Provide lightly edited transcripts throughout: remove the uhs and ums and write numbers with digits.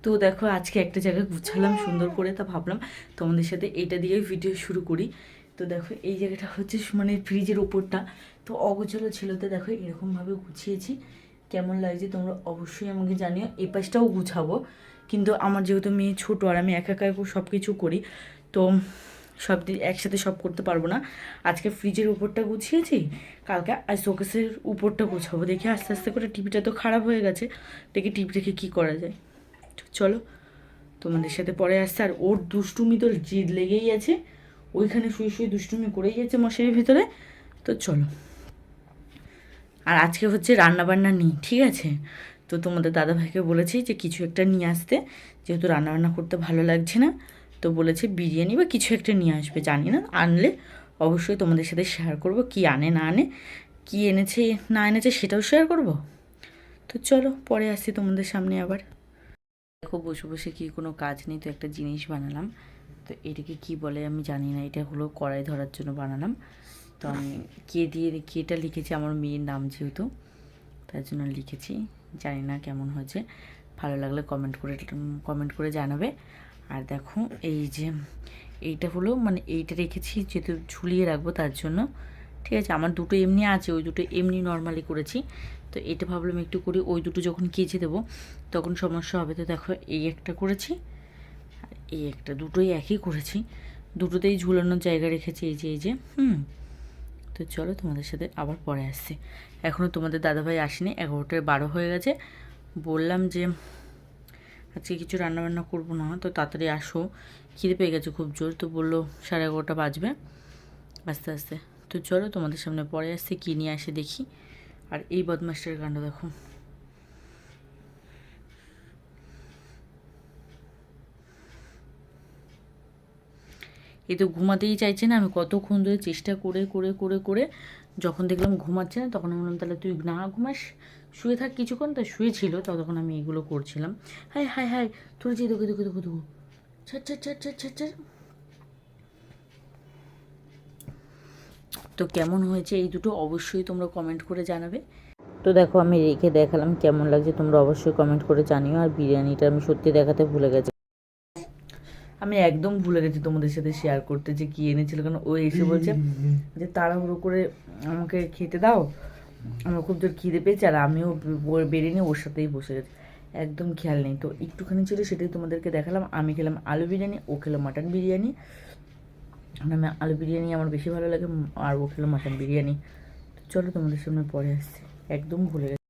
তো দেখো আজকে একটা জায়গায় গুছালাম সুন্দর করে, তা ভাবলাম তোমাদের সাথে এটা দিয়ে ভিডিও শুরু করি। তো দেখো এই জায়গাটা হচ্ছে মানে ফ্রিজের ওপরটা তো অগোছালো ছিল, তো দেখো এরকমভাবে গুছিয়েছি। কেমন লাগছে তোমরা অবশ্যই আমাকে জানিও। এই পাশটাও গুছাবো, কিন্তু আমার যেহেতু মেয়ে ছোটো আর আমি একা একা সব কিছু করি, তো সব একসাথে সব করতে পারবো না। আজকে ফ্রিজের উপরটা গুছিয়েছি, কালকে আর শোকেসের উপরটা গুছাবো। দেখি আস্তে আস্তে করে, টিভিটা তো খারাপ হয়ে গেছে, দেখি টিভি রেখে কী করা যায়। চলো তোমাদের সাথে পরে আসছে। আর ওর দুষ্টুমি তো জিদ লেগেই আছে, ওইখানে শুয়ে শুয়ে দুষ্টুমি করেই যাচ্ছে মশারির ভিতরে। তো চলো। আর আজকে হচ্ছে রান্নাবান্না নেই, ঠিক আছে? তো তোমাদের দাদাভাইকে বলেছি যে কিছু একটা নিয়ে আসতে, যেহেতু রান্নাবান্না করতে ভালো লাগছে না, তো বলেছে বিরিয়ানি বা কিছু একটা নিয়ে আসবে। জানি না, আনলে অবশ্যই তোমাদের সাথে শেয়ার করব, কি আনে না আনে, কি এনেছে না এনেছে সেটাও শেয়ার করব। তো চলো পরে আসছি তোমাদের সামনে আবার। দেখো বসে বসে কি কোনো কাজ নেই, তো একটা জিনিস বানালাম। তো এটাকে কি বলে আমি জানি না, এটা হলো কড়াই ধরার জন্য বানালাম। তো আমি কেটা লিখেছি আমার মেয়ের নাম যেহেতু, তার জন্য লিখেছি। জানি না কেমন হয়েছে, ভালো লাগলে কমেন্ট করে জানাবে। আর দেখো এই যে এইটা হলো মানে এইটা রেখেছি যেহেতু ঝুলিয়ে রাখবো তার জন্য, ঠিক আছে? আমার দুটো এমনি আছে, ওই দুটো এমনি নর্মালি করেছি। তো এটা ভাবলাম একটু করি, ওই দুটো যখন কেচে দেবো তখন সমস্যা হবে। তো দেখো এই একটা করেছি আর এই একটা, দুটোই একই করেছি, দুটোতেই ঝুলানোর জায়গা রেখেছি। এই যে তো চলো তোমাদের সাথে আবার পরে আসছি। এখনও তোমাদের দাদাভাই আসেনি, 11টা 12 হয়ে গেছে। বললাম যে আজকে কিছু রান্নাবান্না করবো না, তো তাড়াতাড়ি আসো, খিদে পেয়ে গেছে খুব জোর। তো বললো 11:30 বাজবে আস্তে আস্তে। তো চলো তোমাদের সামনে পরে আসছে, কী নিয়ে আসে দেখি। আর এই বদমাসটার কাণ্ড দেখো, এ তো ঘুমাতেই চাইছে না। আমি কতক্ষণ ধরে চেষ্টা করে করে করে করে যখন দেখলাম ঘুমাচ্ছে না, তখন আমি বললাম তাহলে তুই না ঘুমাস, শুয়ে থাক কিছুক্ষণ। তা শুয়েছিল, ততক্ষণ আমি এগুলো করছিলাম। হাই হাই হাই, তোর যে দেখো দেখো দেখো দেখো, ছাড় ছাড় ছাড় ছাড় ছাড় ছাড়। তো কেমন হয়েছে এই দুটো অবশ্যই তোমরা কমেন্ট করে জানাবে। তো দেখো আমি রেখে দেখালাম, কেমন লাগছে তোমরা অবশ্যই কমেন্ট করে জানিও। আর বিরিয়ানিটা আমি সত্যি দেখাতে ভুলে গেছি, আমি একদম ভুলে গেছি তোমাদের সাথে শেয়ার করতে যে কী এনেছিল। কারণ ও এসে বলছে যে তাড়াহুড়ো করে আমাকে খেতে দাও, আমার খুব জোর খিদে পেয়েছে। আর আমিও বেরিয়ে নিয়ে ওর সাথেই বসে গেছি, একদম খেয়াল নেই। তো একটুখানি ছিল, সেটাই তোমাদেরকে দেখালাম। আমি খেলাম আলু বিরিয়ানি, ও খেলো মাটন বিরিয়ানি। আমি আলু বিরিয়ানি আমার বেশি ভালো লাগে, আর ও খেলো মাটন বিরিয়ানি। তো চলো তোমাদের সামনে পরে আসছি, একদম ভুলে গেছি।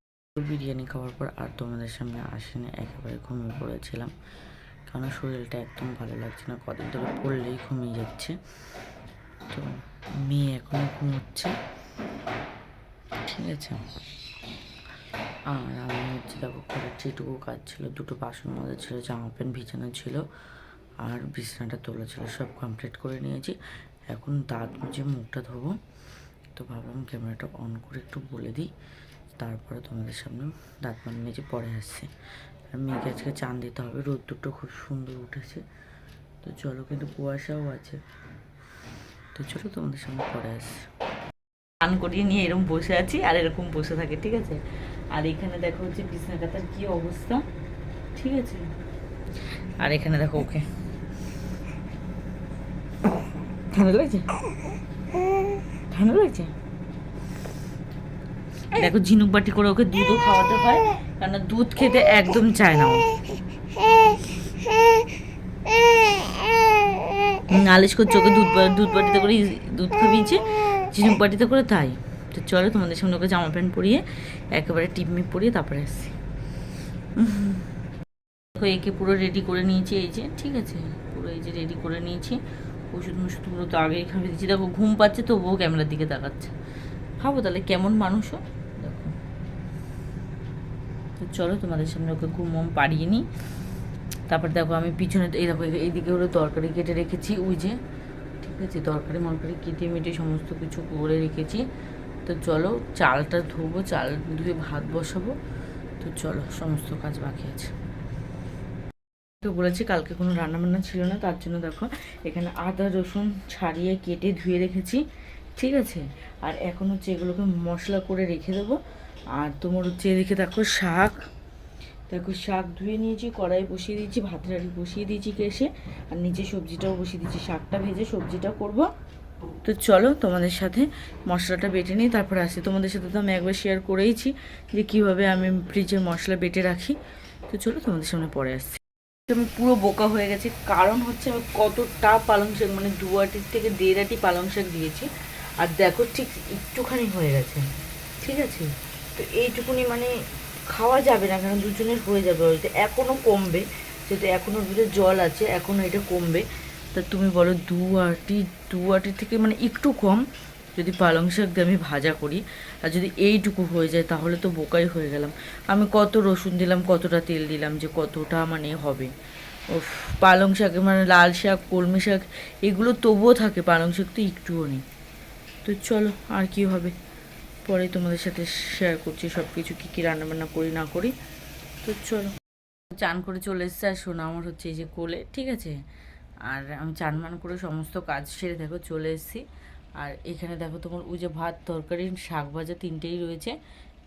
বিরিয়ানি খাওয়ার পর আর তোমাদের সামনে আসেনি, একেবারে ঘুমিয়ে পড়েছিলাম। কারণ শরীরটা একদম ভালো লাগছে না, কদিন ধরে পড়লেই ঘুমিয়ে যাচ্ছে। তো মেয়ে এখনও ঘুমোচ্ছে, ঠিক আছে? আর আমি হচ্ছে দেখো ঘরের যেটুকু কাজ ছিল, দুটো বাসন মাজা ছিল, জামা প্যান্ট ভিজানো ছিল, আর বিছানাটা তোলা ছিল, সব কমপ্লিট করে নিয়েছি। এখন দাঁত মুছে মুখটা ধোবো। তো ভাবলাম ক্যামেরাটা অন করে একটু বলে দিই, তারপরে তোমাদের সামনে দাঁত মেজে পরে আসছে। আর মেয়েকে আজকে চান দিতে হবে, রোদ্দুরটা খুব সুন্দর উঠেছে। তো চলো, কিন্তু কুয়াশাও আছে। তো চলো তোমাদের সামনে পরে আসছে। স্নান করিয়ে নিয়ে এরকম বসে আছি, আর এরকম বসে থাকে, ঠিক আছে? আর এখানে দেখো হচ্ছে বিছানা কাতার কি অবস্থা, ঠিক আছে? আর এখানে দেখো ওকে, ঠান্ডা লাগছে, ঠান্ডা লাগছে। দেখো ঝিনুক বাটি করে ওকে দুধও খাওয়াতে হয়, কারণ দুধ খেতে একদম চায় না ও। নালিশ করছে ওকে দুধ বাটিতে করে দুধ খাবিয়েছে, ঝিনুক বাটিতে করে, তাই। তো চলো তোমাদের সামনে ওকে জামা প্যান্ট পরিয়ে একেবারে টিপমি পরিয়ে তারপরে আসছি। দেখো একে পুরো রেডি করে নিয়েছি, এই যে, ঠিক আছে? পুরো এই যে রেডি করে নিয়েছি। ওষুধ মুষুধগুলো তো আগেই খাইয়ে দিচ্ছি। দেখো ঘুম পাচ্ছে, তবুও ক্যামেরার দিকে তাকাচ্ছে। ভাবো তাহলে কেমন মানুষও। দেখো, তো চলো তোমাদের সামনে ওকে ঘুম পাড়িয়ে নিই। তারপর দেখো আমি পিছনে, এই দেখো এইদিকে হলো তরকারি কেটে রেখেছি, ওই যে, ঠিক আছে? তরকারি মরকারি কেটে মেটে সমস্ত কিছু করে রেখেছি। তো চলো চালটা ধোবো, চাল ধুয়ে ভাত বসাবো। তো চলো, সমস্ত কাজ বাকি আছে। তো বলেছি কালকে কোনো রান্নাবান্না ছিল না, তার জন্য দেখো এখানে আদা রসুন ছাড়িয়ে কেটে ধুয়ে রেখেছি, ঠিক আছে? আর এখন হচ্ছে এগুলোকে মশলা করে রেখে দেবো। আর তোমার হচ্ছে এদিকে দেখো শাক, দেখো শাক ধুয়ে নিয়েছি, কড়াই বসিয়ে দিয়েছি, ভাতের হাঁড়ি বসিয়ে দিয়েছি গ্যাসে, আর নিচে সবজিটাও বসিয়ে দিয়েছি। শাকটা ভেজে সবজিটা করব। তো চলো তোমাদের সাথে মশলাটা বেটে নিই, তারপরে আসি। তোমাদের সাথে তো আমি একবার শেয়ার করেইছি যে কীভাবে আমি ফ্রিজে মশলা বেটে রাখি। তো চলো তোমাদের সামনে পরে আসছি। আমি পুরো বোকা হয়ে গেছি, কারণ হচ্ছে আমি কতটা পালং শাক, মানে 2 আটির থেকে 1.5 আটি পালং শাক দিয়েছি, আর দেখো ঠিক একটুখানি হয়ে গেছে। ঠিক আছে, তো এইটুকুনি মানে খাওয়া যাবে না, কারণ দুজনের হয়ে যাবে হয়তো, এখনও কমবে, যেহেতু এখনও ভিতরে জল আছে, এখনও এটা কমবে। তা তুমি বলো 2 আটির থেকে মানে একটু কম যদি পালং শাক দিয়ে আমি ভাজা করি, আর যদি এইটুকু হয়ে যায় তাহলে তো বোকাই হয়ে গেলাম। আমি কত রসুন দিলাম, কতটা তেল দিলাম, যে কতটা মানে হবে। ও পালং শাকে মানে লাল শাক, কলমি শাক এগুলো তবুও থাকে, পালং শাক তো একটুও নেই। তো চলো আর কি হবে, পরে তোমাদের সাথে শেয়ার করছি সব কিছু, কী কী রান্নাবান্না করি না করি। তো চলো, চান করে চলে এসছে, আর শোনা আমার হচ্ছে এই যে কোলে, ঠিক আছে। আর আমি চান মান করে সমস্ত কাজ সেরে দেখো চলে এসেছি। আর এখানে দেখো তোমার ওই যে ভাত, তরকারি, শাক ভাজা 3টেই রয়েছে,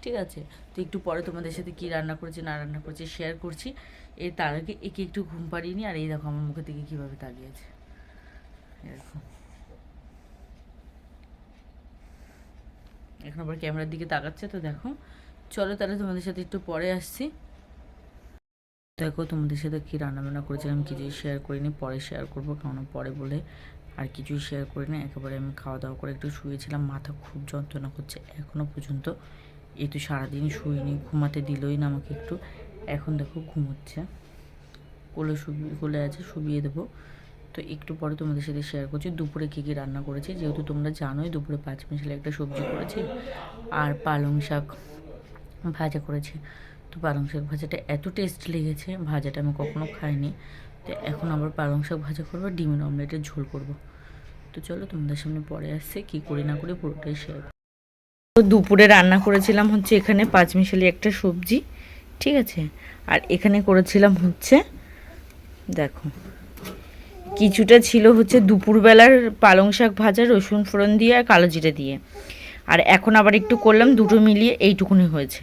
ঠিক আছে। তো একটু পরে তোমাদের সাথে কী রান্না করেছি না রান্না করেছি শেয়ার করছি। এর তার আগে একে একটু ঘুম পাড়িয়ে নিই। আর এই দেখো আমার মুখের দিকে কীভাবে তাকিয়েছে, এরকম। এখন আবার ক্যামেরার দিকে তাকাচ্ছে। তো দেখো চলো তাহলে তোমাদের সাথে একটু পরে আসছি। দেখো তোমাদের সাথে কী রান্নাবান্না করেছিলাম কিছুই শেয়ার করিনি, পরে শেয়ার করবো, কারণ পরে বলে আর কিছুই শেয়ার করি না। একেবারে আমি খাওয়া দাওয়া করে একটু শুয়েছিলাম, মাথা খুব যন্ত্রণা করছে এখনও পর্যন্ত। এই তো সারাদিন শুইনি, ঘুমাতে দিলই না আমাকে একটু। এখন দেখো ঘুমোচ্ছে, কোলে আছে, শুবিয়ে দেবো। তো একটু পরে তোমাদের সাথে শেয়ার করছি দুপুরে কী কী রান্না করেছি। যেহেতু তোমরা জানোই দুপুরে 5 মিশালি একটা সবজি করেছি, আর পালং শাক ভাজা করেছি। তো পালং শাক ভাজাটা এত টেস্ট লেগেছে, ভাজাটা আমি কখনো খাইনি। তো এখন আবার পালং শাক ভাজা করবো, ডিমের অমলেটের ঝোল করব। তো চলো তোমাদের সামনে পরে আসছে, কী করি না করি পুরোটাই শেয়ার। তো দুপুরে রান্না করেছিলাম হচ্ছে এখানে 5 মিশালি একটা সবজি, ঠিক আছে। আর এখানে করেছিলাম হচ্ছে দেখো কিছুটা ছিল হচ্ছে দুপুরবেলার পালং শাক ভাজা, রসুন ফোড়ন দিয়ে আর কালো জিরে দিয়ে। আর এখন আবার একটু করলাম, দুটো মিলিয়ে এইটুকুনি হয়েছে,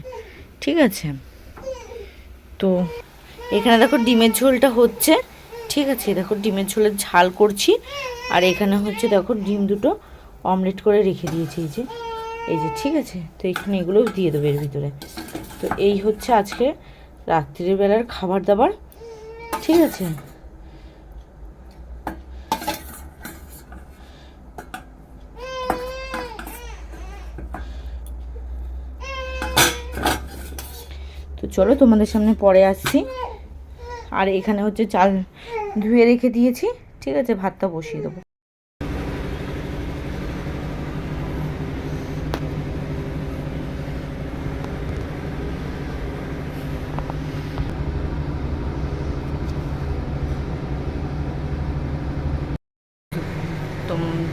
ঠিক আছে। তো এখানে দেখো ডিমের ঝোলটা হচ্ছে, ঠিক আছে। দেখো ডিমের ঝোলের ঝাল করছি। আর এখানে হচ্ছে দেখো ডিম দুটো অমলেট করে রেখে দিয়েছি, এই যে ঠিক আছে। তো এখানে এগুলো দিয়ে দেবো এর ভিতরে। তো এই হচ্ছে আজকে রাত্রির বেলার খাবার দাবার, ঠিক আছে। তো চলো তোমাদের সামনে পরে আসছি। আর এখানে হচ্ছে চাল ধুয়ে রেখে দিয়েছি, ঠিক আছে। ভাতটা বসিয়ে দেবো।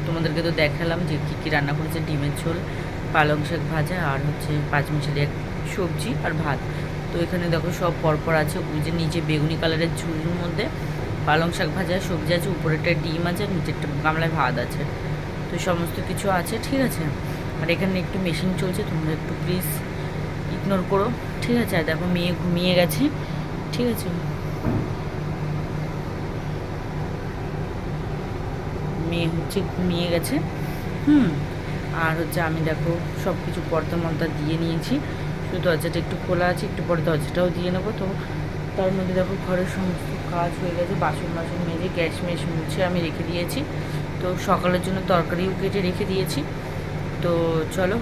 তোমাদেরকে তো দেখালাম যে কী কী রান্না করেছে, ডিমের ঝোল, পালং শাক ভাজা, আর হচ্ছে 5 মিশালি এক সবজি আর ভাত। তো এখানে দেখো সব পরপর আছে। ওই যে নিচে বেগুনি কালারের ঝুড়ির মধ্যে পালং শাক ভাজা সবজি আছে, উপরেরটা ডিম আছে, নিচেরটা গামলায় ভাত আছে। তো সমস্ত কিছু আছে, ঠিক আছে। আর এখানে একটু মেশিন চলছে, তোমরা একটু প্লিজ ইগনোর করো, ঠিক আছে। আর দেখো মেয়ে ঘুমিয়ে গেছে, ঠিক আছে। মেয়ে হচ্ছে ঘুমিয়ে গেছে, আর হচ্ছে আমি দেখো সব কিছু পর্দা মর্দা দিয়ে নিয়েছি, শুধু দরজাটা একটু খোলা আছে, একটু পরে দরজাটাও দিয়ে নেবো। তো তার মধ্যে দেখো ঘরের সমস্ত কাজ হয়ে গেছে, বাসন মেজে গ্যাস মেস মুছে আমি রেখে দিয়েছি। তো সকালের জন্য তরকারিও কেটে রেখে দিয়েছি। তো চলো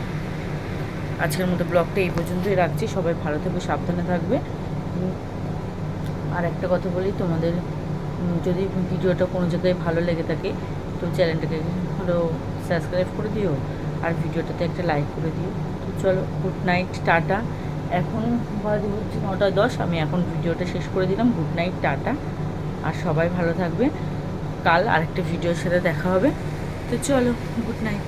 আজকের মতো ব্লগটা এই পর্যন্তই রাখছি। সবাই ভালো থাকবে, সাবধানে থাকবে। আর একটা কথা বলি, তোমাদের যদি ভিডিওটা কোনো জায়গায় ভালো লেগে থাকে তো চ্যানেলটাকে হলো সাবস্ক্রাইব করে দিও, আর ভিডিওটাতে একটা লাইক করে দিও। তো চলো গুড নাইট, টাটা। এখন বাজে হচ্ছে 9:10, আমি এখন ভিডিওটা শেষ করে দিলাম। Good night, tata. আর সবাই ভালো থাকবে, কাল আরেকটা ভিডিওর সাথে দেখা হবে। তো চলো গুড নাইট।